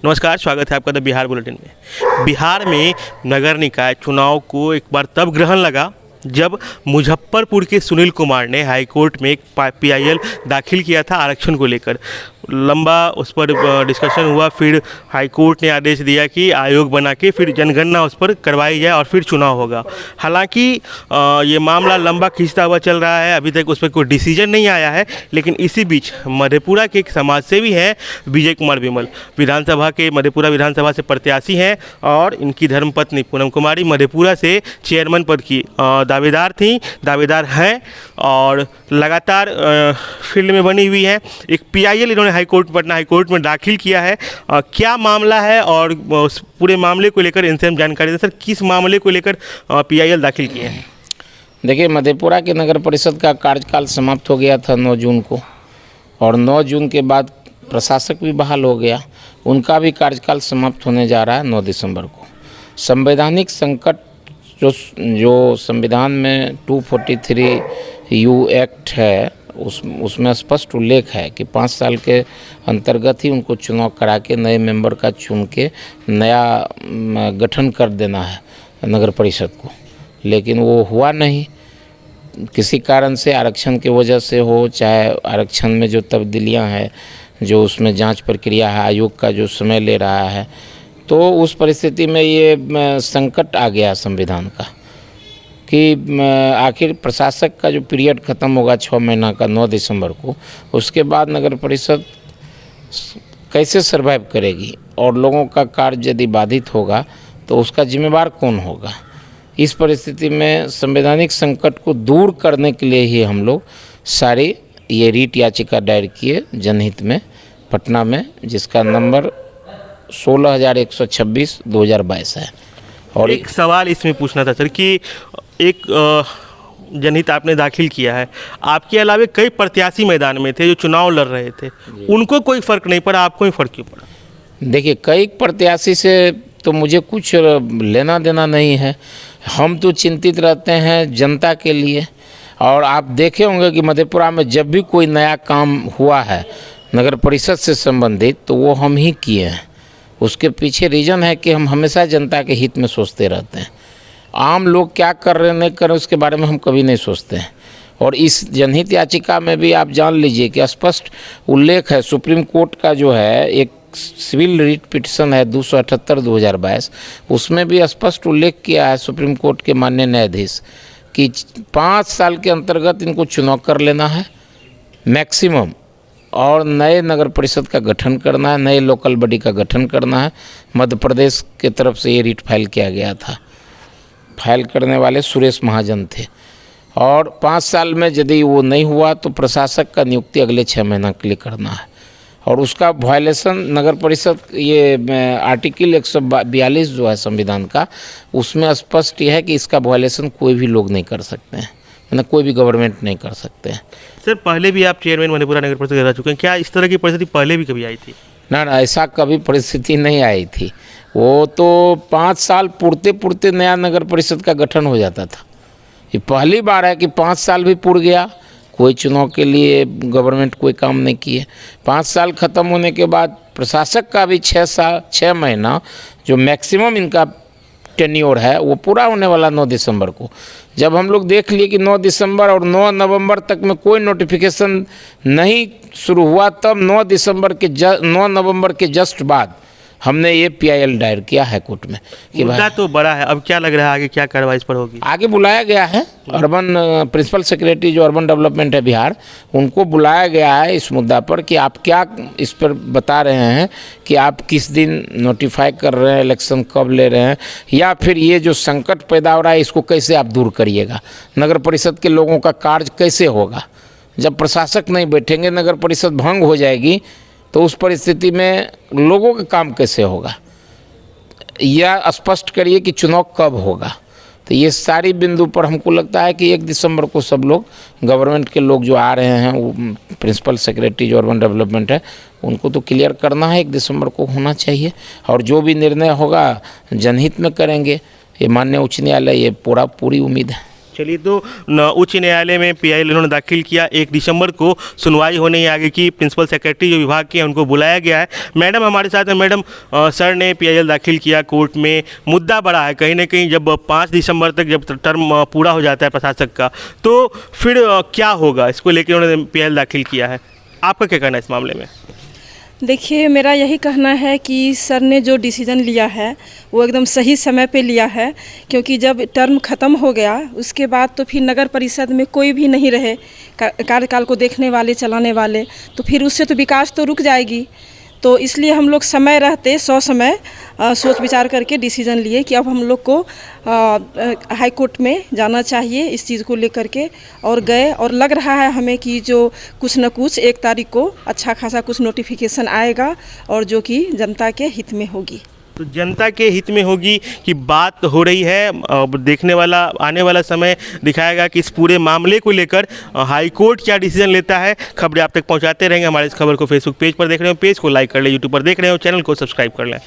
नमस्कार, स्वागत है आपका द बिहार बुलेटिन में। बिहार में नगर निकाय चुनाव को एक बार तब ग्रहण लगा जब मुजफ्फरपुर के सुनील कुमार ने हाईकोर्ट में एक पीआईएल दाखिल किया था आरक्षण को लेकर। लंबा उस पर डिस्कशन हुआ, फिर हाईकोर्ट ने आदेश दिया कि आयोग बना के फिर जनगणना उस पर करवाई जाए और फिर चुनाव होगा। हालांकि ये मामला लंबा खींचता हुआ चल रहा है, अभी तक उस पर कोई डिसीजन नहीं आया है। लेकिन इसी बीच मधेपुरा के एक समाजसेवी हैं विजय कुमार विमल, विधानसभा के मधेपुरा विधानसभा से प्रत्याशी हैं और इनकी धर्मपत्नी पूनम कुमारी मधेपुरा से चेयरमैन पद की दावेदार हैं और लगातार फील्ड में बनी हुई हैं। एक पीआईएल इन्होंने पटना हाईकोर्ट में दाखिल किया है। क्या मामला है और उस पूरे मामले को लेकर इनसे हम जानकारी दें। सर, किस मामले को लेकर पीआईएल दाखिल किए हैं? देखिए, मधेपुरा के नगर परिषद का कार्यकाल समाप्त हो गया था 9 जून को, और 9 जून के बाद प्रशासक भी बहाल हो गया। उनका भी कार्यकाल समाप्त होने जा रहा है 9 दिसंबर को। संवैधानिक संकट जो संविधान में 243 यू एक्ट है, उसमें स्पष्ट उल्लेख है कि 5 साल के अंतर्गत ही उनको चुनाव करा के नए मेंबर का चुन के नया गठन कर देना है नगर परिषद को। लेकिन वो हुआ नहीं, किसी कारण से, आरक्षण की वजह से हो, चाहे आरक्षण में जो तब्दीलियां हैं, जो उसमें जांच प्रक्रिया है, आयोग का जो समय ले रहा है, तो उस परिस्थिति में ये संकट आ गया संविधान का कि आखिर प्रशासक का जो पीरियड ख़त्म होगा 6 महीना का 9 दिसंबर को, उसके बाद नगर परिषद कैसे सर्वाइव करेगी और लोगों का कार्य यदि बाधित होगा तो उसका जिम्मेवार कौन होगा। इस परिस्थिति में संवैधानिक संकट को दूर करने के लिए ही हम लोग सारी ये रीट याचिका दायर किए जनहित में पटना में, जिसका नंबर 16,126/2022 है। और एक सवाल इसमें पूछना था सर कि एक जनहित आपने दाखिल किया है, आपके अलावे कई प्रत्याशी मैदान में थे जो चुनाव लड़ रहे थे, उनको कोई फ़र्क नहीं पड़ा, आपको ही फ़र्क क्यों पड़ा? देखिए, कई प्रत्याशी से तो मुझे कुछ लेना देना नहीं है। हम तो चिंतित रहते हैं जनता के लिए। और आप देखे होंगे कि मधेपुरा में जब भी कोई नया काम हुआ है नगर परिषद से संबंधित, तो वो हम ही किए हैं। उसके पीछे रीज़न है कि हम हमेशा जनता के हित में सोचते रहते हैं। आम लोग क्या कर रहे नहीं कर रहे उसके बारे में हम कभी नहीं सोचते हैं। और इस जनहित याचिका में भी आप जान लीजिए कि स्पष्ट उल्लेख है, सुप्रीम कोर्ट का जो है एक सिविल रिट पिटिशन है 278/2022, उसमें भी स्पष्ट उल्लेख किया है सुप्रीम कोर्ट के माननीय न्यायाधीश कि 5 साल के अंतर्गत इनको चुनाव कर लेना है मैक्सिमम, और नए नगर परिषद का गठन करना है, नए लोकल बॉडी का गठन करना है। मध्य प्रदेश के तरफ से ये रिट फाइल किया गया था, फाइल करने वाले सुरेश महाजन थे। और 5 साल में यदि वो नहीं हुआ तो प्रशासक का नियुक्ति अगले 6 महीना के लिए करना है। और उसका वायलेशन नगर परिषद ये आर्टिकल 142 जो है संविधान का, उसमें स्पष्ट यह है कि इसका वायलेशन कोई भी लोग नहीं कर सकते हैं, मतलब कोई भी गवर्नमेंट नहीं कर सकते हैं। सर, पहले भी आप चेयरमैन मधेपुरा नगर परिषद रह चुके हैं, क्या इस तरह की परिस्थिति पहले भी कभी आई थी? ना, ऐसा कभी परिस्थिति नहीं आई थी। वो तो 5 साल पूर्ते नया नगर परिषद का गठन हो जाता था। ये पहली बार है कि 5 साल भी पूर गया, कोई चुनाव के लिए गवर्नमेंट कोई काम नहीं किए। 5 साल ख़त्म होने के बाद प्रशासक का भी 6 महीना जो मैक्सिमम इनका टेन्योर है वो पूरा होने वाला 9 दिसंबर को। जब हम लोग देख लिए कि 9 दिसंबर और 9 नवंबर तक में कोई नोटिफिकेशन नहीं शुरू हुआ, तब 9 नवंबर के जस्ट बाद हमने ये पीआईएल दायर किया है कोर्ट में कि मुद्दा तो बड़ा है। अब क्या लग रहा है आगे क्या कार्रवाई इस पर होगी? आगे बुलाया गया है अर्बन प्रिंसिपल सेक्रेटरी जो अर्बन डेवलपमेंट है बिहार, उनको बुलाया गया है इस मुद्दा पर कि आप क्या इस पर बता रहे हैं कि आप किस दिन नोटिफाई कर रहे हैं, इलेक्शन कब ले रहे हैं, या फिर ये जो संकट पैदा हो रहा है इसको कैसे आप दूर करिएगा, नगर परिषद के लोगों का कार्य कैसे होगा। जब प्रशासक नहीं बैठेंगे, नगर परिषद भंग हो जाएगी, तो उस परिस्थिति में लोगों का काम कैसे होगा, या स्पष्ट करिए कि चुनाव कब होगा। तो ये सारी बिंदु पर हमको लगता है कि 1 दिसंबर को सब लोग, गवर्नमेंट के लोग जो आ रहे हैं, वो प्रिंसिपल सेक्रेटरी जो अर्बन डेवलपमेंट है, उनको तो क्लियर करना है, 1 दिसंबर को होना चाहिए। और जो भी निर्णय होगा जनहित में करेंगे, ये माननीय उच्च न्यायालय, ये पूरी उम्मीद है। चलिए, तो उच्च न्यायालय में पीआईएल इन्होंने दाखिल किया। 1 दिसंबर को सुनवाई होने ही आगे की प्रिंसिपल सेक्रेटरी जो विभाग के हैं उनको बुलाया गया है। मैडम हमारे साथ हैं। मैडम, सर ने पीआईएल दाखिल किया कोर्ट में, मुद्दा बड़ा है कहीं ना कहीं। जब 5 दिसंबर तक जब टर्म पूरा हो जाता है प्रशासक का, तो फिर क्या होगा, इसको लेकर उन्होंने पीआईएल दाखिल किया है। आपका क्या कहना है इस मामले में? देखिए, मेरा यही कहना है कि सर ने जो डिसीज़न लिया है वो एकदम सही समय पे लिया है, क्योंकि जब टर्म ख़त्म हो गया उसके बाद तो फिर नगर परिषद में कोई भी नहीं रहे कार्यकाल को देखने वाले, चलाने वाले, तो फिर उससे तो विकास तो रुक जाएगी। तो इसलिए हम लोग समय रहते समय सोच विचार करके डिसीज़न लिए कि अब हम लोग को हाई कोर्ट में जाना चाहिए इस चीज़ को लेकर के, और गए। और लग रहा है हमें कि जो कुछ न कुछ 1 तारीख को अच्छा खासा कुछ नोटिफिकेशन आएगा और जो कि जनता के हित में होगी। तो जनता के हित में होगी कि बात हो रही है। अब देखने वाला आने वाला समय दिखाएगा कि इस पूरे मामले को लेकर हाई कोर्ट क्या डिसीजन लेता है। खबरें आप तक पहुंचाते रहेंगे। हमारे इस खबर को फेसबुक पेज पर देख रहे हो, पेज को लाइक कर लें, यूट्यूब पर देख रहे हो, चैनल को सब्सक्राइब कर लें।